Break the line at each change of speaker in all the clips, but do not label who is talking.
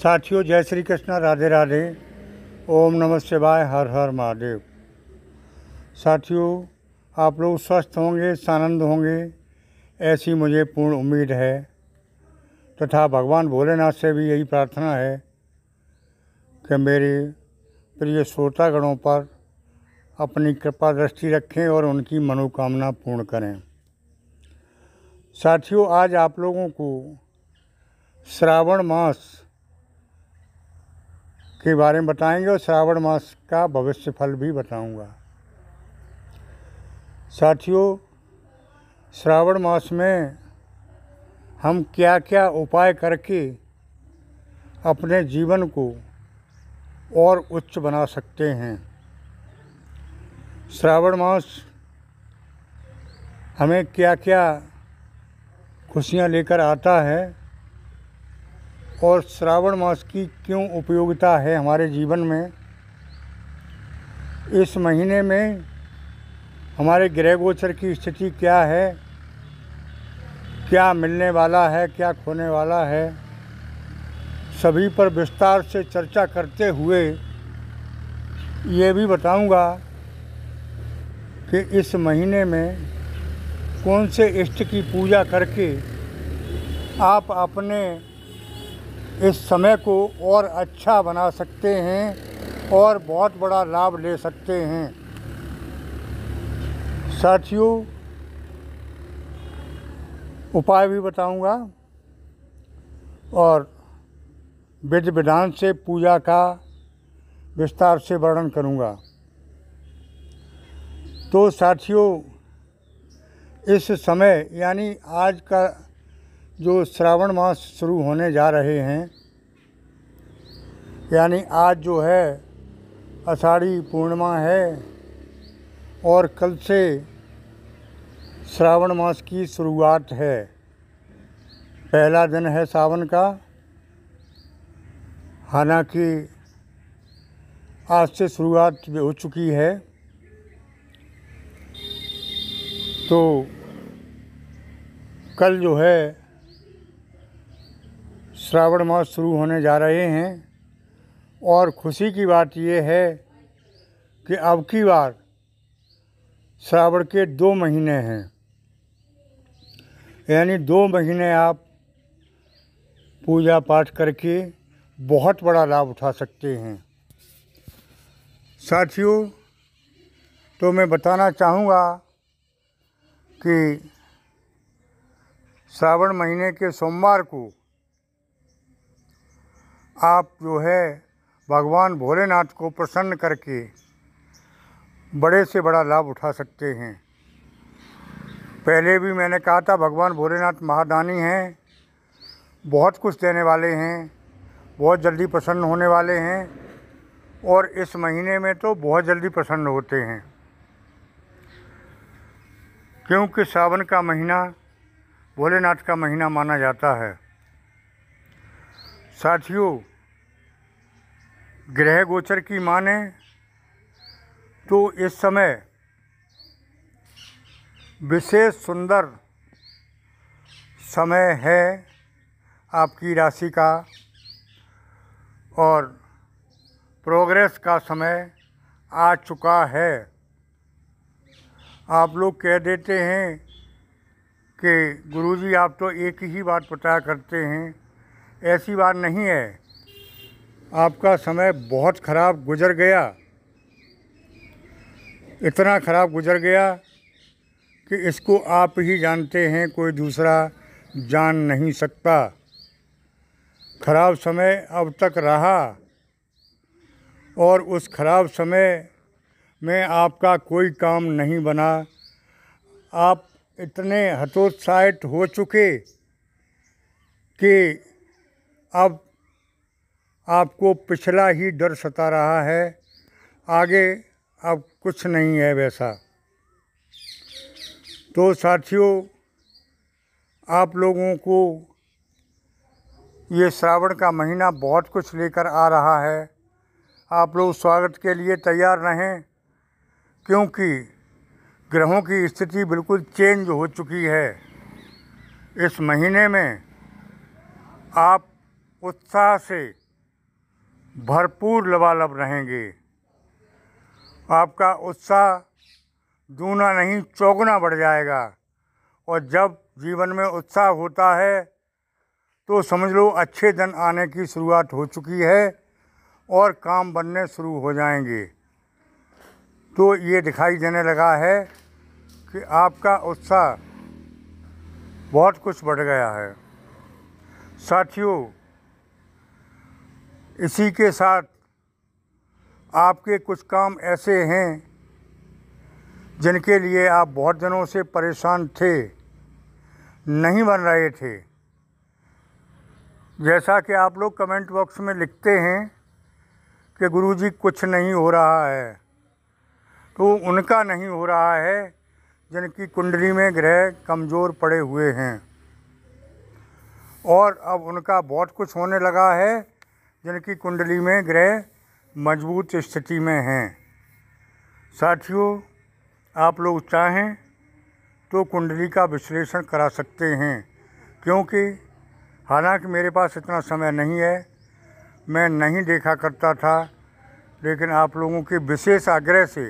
साथियों, जय श्री कृष्ण, राधे राधे, ओम नमः शिवाय, हर हर महादेव। साथियों, आप लोग स्वस्थ होंगे, सानंद होंगे, ऐसी मुझे पूर्ण उम्मीद है तथा भगवान भोलेनाथ से भी यही प्रार्थना है कि मेरे प्रिय श्रोतागणों पर अपनी कृपा दृष्टि रखें और उनकी मनोकामना पूर्ण करें। साथियों, आज आप लोगों को श्रावण मास के बारे में बताएंगे और श्रावण मास का भविष्य फल भी बताऊंगा। साथियों, श्रावण मास में हम क्या क्या उपाय करके अपने जीवन को और उच्च बना सकते हैं। श्रावण मास हमें क्या क्या खुशियां लेकर आता है और श्रावण मास की क्यों उपयोगिता है हमारे जीवन में। इस महीने में हमारे ग्रह गोचर की स्थिति क्या है, क्या मिलने वाला है, क्या खोने वाला है, सभी पर विस्तार से चर्चा करते हुए ये भी बताऊंगा कि इस महीने में कौन से इष्ट की पूजा करके आप अपने इस समय को और अच्छा बना सकते हैं और बहुत बड़ा लाभ ले सकते हैं। साथियों, उपाय भी बताऊंगा और विधि विधान से पूजा का विस्तार से वर्णन करूंगा। तो साथियों, इस समय यानी आज का जो श्रावण मास शुरू होने जा रहे हैं, यानी आज जो है आषाढ़ी पूर्णिमा है और कल से श्रावण मास की शुरुआत है। पहला दिन है सावन का। हालांकि आज से शुरुआत हो चुकी है, तो कल जो है श्रावण मास शुरू होने जा रहे हैं और खुशी की बात यह है कि अब की बार श्रावण के 2 महीने हैं, यानी 2 महीने आप पूजा पाठ करके बहुत बड़ा लाभ उठा सकते हैं। साथियों, तो मैं बताना चाहूँगा कि श्रावण महीने के सोमवार को आप जो है भगवान भोलेनाथ को प्रसन्न करके बड़े से बड़ा लाभ उठा सकते हैं। पहले भी मैंने कहा था, भगवान भोलेनाथ महादानी हैं, बहुत कुछ देने वाले हैं, बहुत जल्दी प्रसन्न होने वाले हैं और इस महीने में तो बहुत जल्दी प्रसन्न होते हैं, क्योंकि सावन का महीना भोलेनाथ का महीना माना जाता है। साथियों, ग्रह गोचर की माने तो इस समय विशेष सुंदर समय है आपकी राशि का और प्रोग्रेस का समय आ चुका है। आप लोग कह देते हैं कि गुरुजी आप तो एक ही बात बताया करते हैं, ऐसी बात नहीं है। आपका समय बहुत ख़राब गुजर गया, इतना ख़राब गुजर गया कि इसको आप ही जानते हैं, कोई दूसरा जान नहीं सकता। ख़राब समय अब तक रहा और उस ख़राब समय में आपका कोई काम नहीं बना। आप इतने हतोत्साहित हो चुके कि अब आपको पिछला ही डर सता रहा है, आगे अब कुछ नहीं है वैसा। तो साथियों, आप लोगों को ये श्रावण का महीना बहुत कुछ लेकर आ रहा है। आप लोग स्वागत के लिए तैयार रहें, क्योंकि ग्रहों की स्थिति बिल्कुल चेंज हो चुकी है। इस महीने में आप उत्साह से भरपूर लबालब रहेंगे। आपका उत्साह दूना नहीं चौगुना बढ़ जाएगा। और जब जीवन में उत्साह होता है तो समझ लो अच्छे दिन आने की शुरुआत हो चुकी है और काम बनने शुरू हो जाएंगे। तो ये दिखाई देने लगा है कि आपका उत्साह बहुत कुछ बढ़ गया है। साथियों, इसी के साथ आपके कुछ काम ऐसे हैं जिनके लिए आप बहुत दिनों से परेशान थे, नहीं बन रहे थे। जैसा कि आप लोग कमेंट बॉक्स में लिखते हैं कि गुरुजी कुछ नहीं हो रहा है, तो उनका नहीं हो रहा है जिनकी कुंडली में ग्रह कमज़ोर पड़े हुए हैं, और अब उनका बहुत कुछ होने लगा है जिनकी कुंडली में ग्रह मजबूत स्थिति में हैं। साथियों, आप लोग चाहें तो कुंडली का विश्लेषण करा सकते हैं, क्योंकि हालांकि मेरे पास इतना समय नहीं है, मैं नहीं देखा करता था, लेकिन आप लोगों के विशेष आग्रह से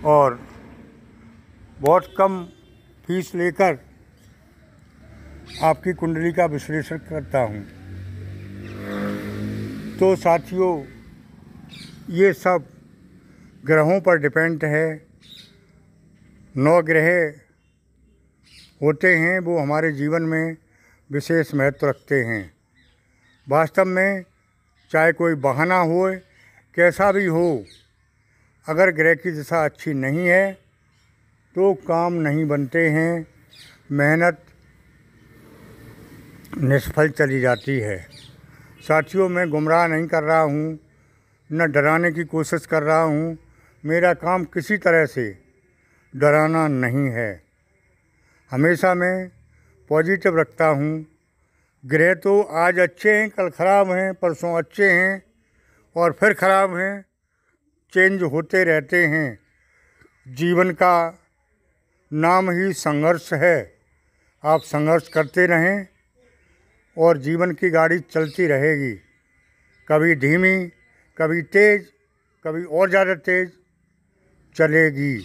और बहुत कम फीस लेकर आपकी कुंडली का विश्लेषण करता हूँ। तो साथियों, ये सब ग्रहों पर डिपेंड है। 9 ग्रह होते हैं, वो हमारे जीवन में विशेष महत्व रखते हैं। वास्तव में चाहे कोई बहाना हो, कैसा भी हो, अगर ग्रह की दिशा अच्छी नहीं है तो काम नहीं बनते हैं, मेहनत निष्फल चली जाती है। साथियों, मैं गुमराह नहीं कर रहा हूँ, न डराने की कोशिश कर रहा हूँ। मेरा काम किसी तरह से डराना नहीं है। हमेशा मैं पॉजिटिव रखता हूँ। ग्रह तो आज अच्छे हैं, कल ख़राब हैं, परसों अच्छे हैं और फिर ख़राब हैं, चेंज होते रहते हैं। जीवन का नाम ही संघर्ष है। आप संघर्ष करते रहें और जीवन की गाड़ी चलती रहेगी, कभी धीमी, कभी तेज़, कभी और ज़्यादा तेज़ चलेगी।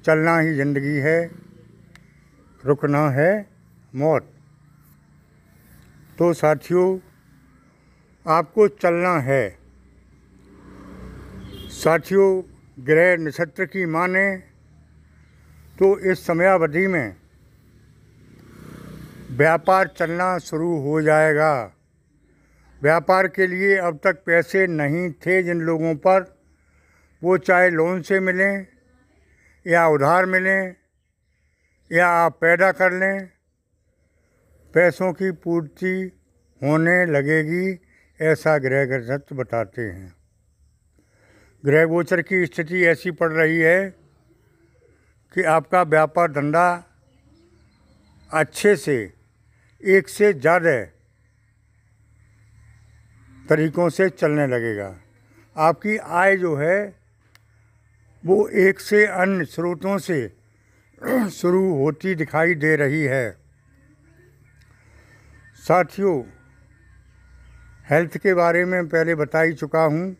चलना ही ज़िंदगी है, रुकना है मौत। तो साथियों, आपको चलना है। साथियों, ग्रह नक्षत्र की माने तो इस समयावधि में व्यापार चलना शुरू हो जाएगा। व्यापार के लिए अब तक पैसे नहीं थे जिन लोगों पर, वो चाहे लोन से मिलें या उधार मिलें या आप पैदा कर लें, पैसों की पूर्ति होने लगेगी, ऐसा ग्रह नक्षत्र बताते हैं। ग्रह गोचर की स्थिति ऐसी पड़ रही है कि आपका व्यापार धंधा अच्छे से, एक से ज़्यादा तरीक़ों से चलने लगेगा। आपकी आय जो है वो एक से अन्य स्रोतों से शुरू होती दिखाई दे रही है। साथियों, हेल्थ के बारे में पहले बता ही चुका हूँ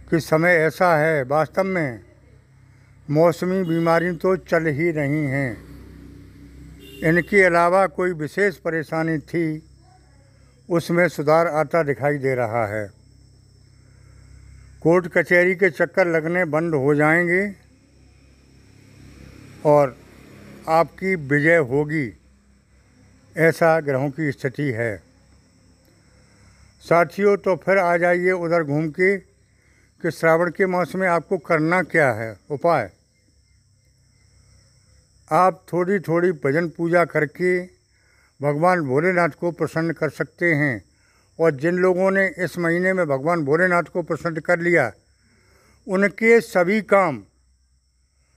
कि समय ऐसा है, वास्तव में मौसमी बीमारी तो चल ही रही हैं। इनके अलावा कोई विशेष परेशानी थी, उसमें सुधार आता दिखाई दे रहा है। कोर्ट कचहरी के चक्कर लगने बंद हो जाएंगे और आपकी विजय होगी, ऐसा ग्रहों की स्थिति है। साथियों, तो फिर आ जाइए उधर घूम के कि श्रावण के मास में आपको करना क्या है। उपाय, आप थोड़ी थोड़ी भजन पूजा करके भगवान भोलेनाथ को प्रसन्न कर सकते हैं। और जिन लोगों ने इस महीने में भगवान भोलेनाथ को प्रसन्न कर लिया, उनके सभी काम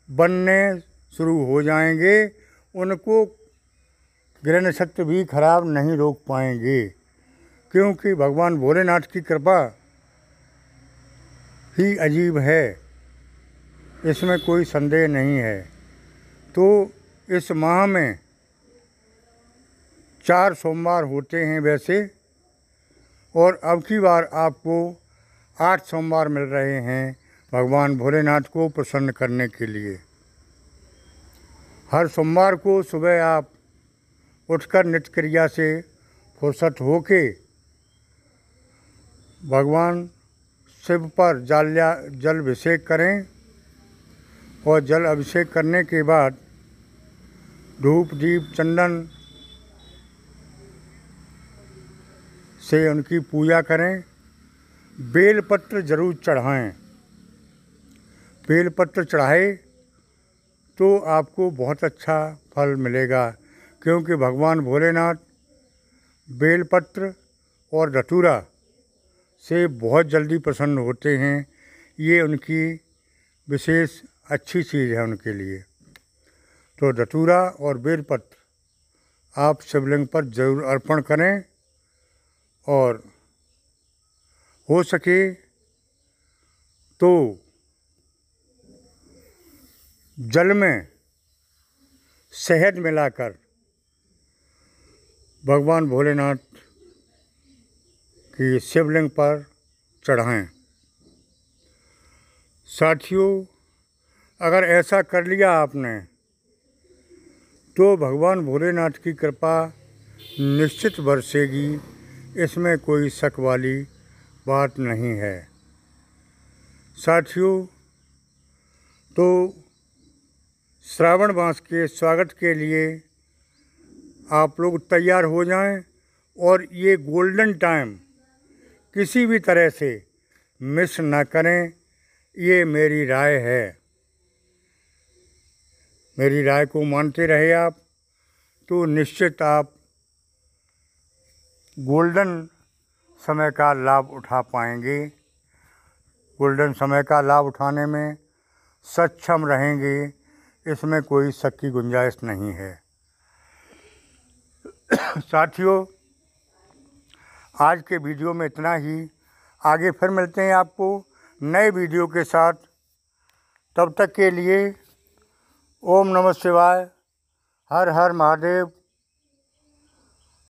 बनने शुरू हो जाएंगे। उनको ग्रह नक्षत्र भी खराब नहीं रोक पाएंगे, क्योंकि भगवान भोलेनाथ की कृपा ही अजीब है, इसमें कोई संदेह नहीं है। तो इस माह में 4 सोमवार होते हैं वैसे, और अब की बार आपको 8 सोमवार मिल रहे हैं भगवान भोलेनाथ को प्रसन्न करने के लिए। हर सोमवार को सुबह आप उठकर नित्य क्रिया से फुर्सत होके भगवान शिव पर जल अभिषेक करें और जल अभिषेक करने के बाद धूप दीप चंदन से उनकी पूजा करें। बेलपत्र जरूर चढ़ाएं। बेलपत्र चढ़ाए तो आपको बहुत अच्छा फल मिलेगा, क्योंकि भगवान भोलेनाथ बेलपत्र और धतूरा से बहुत जल्दी प्रसन्न होते हैं। ये उनकी विशेष अच्छी चीज़ है उनके लिए। तो धतूरा और बेलपत्र आप शिवलिंग पर जरूर अर्पण करें और हो सके तो जल में शहद मिलाकर भगवान भोलेनाथ की शिवलिंग पर चढ़ाएं। साथियों, अगर ऐसा कर लिया आपने तो भगवान भोलेनाथ की कृपा निश्चित बरसेगी, इसमें कोई शक वाली बात नहीं है। साथियों, तो श्रावण मास के स्वागत के लिए आप लोग तैयार हो जाएं और ये गोल्डन टाइम किसी भी तरह से मिस ना करें, ये मेरी राय है। मेरी राय को मानते रहे आप तो निश्चित आप गोल्डन समय का लाभ उठा पाएंगे। गोल्डन समय का लाभ उठाने में सक्षम रहेंगे, इसमें कोई शक की गुंजाइश नहीं है। साथियों, आज के वीडियो में इतना ही। आगे फिर मिलते हैं आपको नए वीडियो के साथ। तब तक के लिए ओम नमः शिवाय, हर हर महादेव।